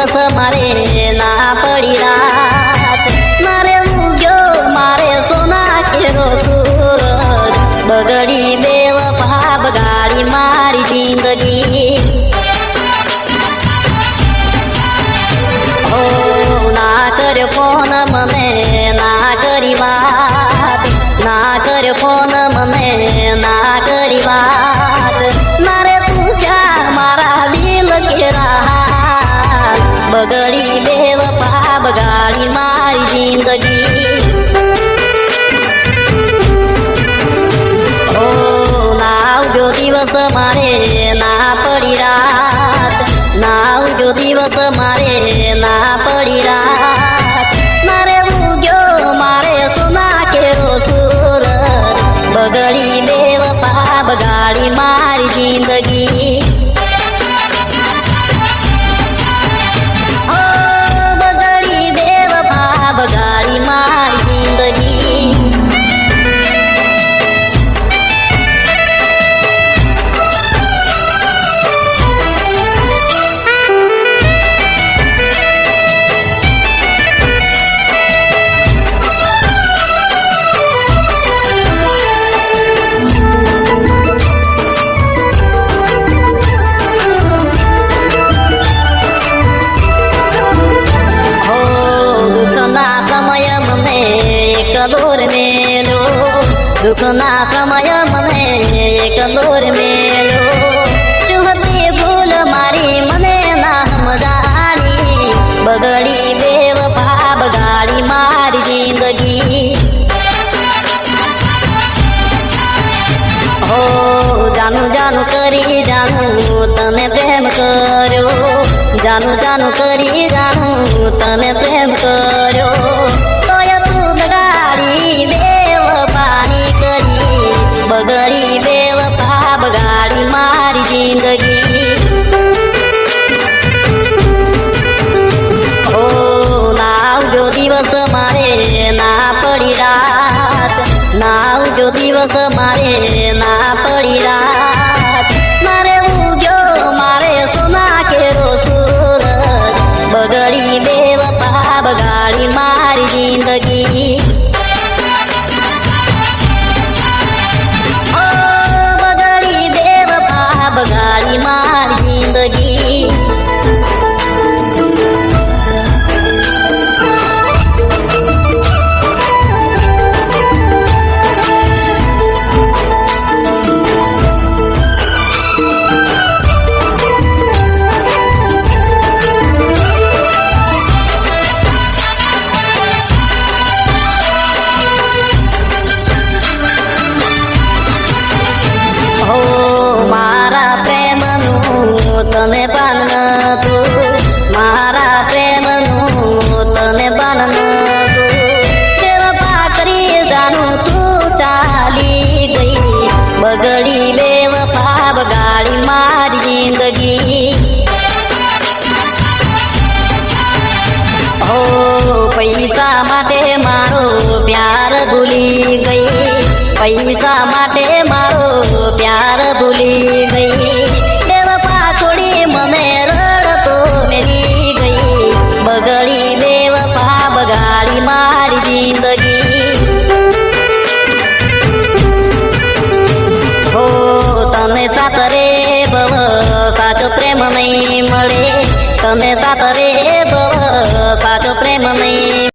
દિવસ મારે ના પડી રાત મારે ઉગ્યો મારે સોના કેરો સૂરજ બગડી બેવફા બગાડી મારી જિંદગી ઓ ના કર્યો ફોન મને ના કરી વાત ના કર્યો ફોન મને ના કરી વાત મારે પૂછ્યા મારા દિલ કેરા બગડી બેવફા બગાડી મારી જિંદગી ઓ ના ઉગ્યો દિવસ મારે ના પડી રાત ના ઉગ્યો દિવસ મારે ના પડી રાત મારે ઉગ્યો મારે સોના કેરો સૂરજ બગડી બેવફા બગાડી મારી જિંદગી ઓ બગડી બેવફા બગાડી મારી જિંદગી મેલો દુઃખના સમય મને એક દોર મેલો શું હતી ભૂલ મારી મને ના સમજાણી બગડી બેવફા બગાડી મારી જિંદગી હો જાનું જાનું કરી જાનું તને પ્રેમ કર્યો જાનું જાનું કરી જાનું તને પ્રેમ કર્યો બગડી બેવફા બગાડી મારી જિંદગી ઓ ના ઉગ્યો દિવસ મારે ના પડી રાત ના ઉગ્યો દિવસ મારે ના પડી રાત મારે ઉગ્યો મારે સોના કેરો સૂરજ બગડી બેવફા બગાડી મારી જિંદગી બગાડી મારી જિંદગી તને પાન નતું મારા પ્રેમનું તને પાન નતું બેવફા કરી જાનું તું ચાલી ગઈ બગડી બેવફા બગાડી મારી જિંદગી હો પૈસા માટે મારો પ્યાર ભૂલી ગઈ પૈસા માટે મારો પ્યાર ભૂલી ગઈ છોડી મને રડતો મેલી ગઈ બગડી બેવફા બગાડી મારી જિંદગી હો તને સાતરે બવ સાચો પ્રેમ નહીં મળે તને સાતરે બવ સાચો પ્રેમ નહીં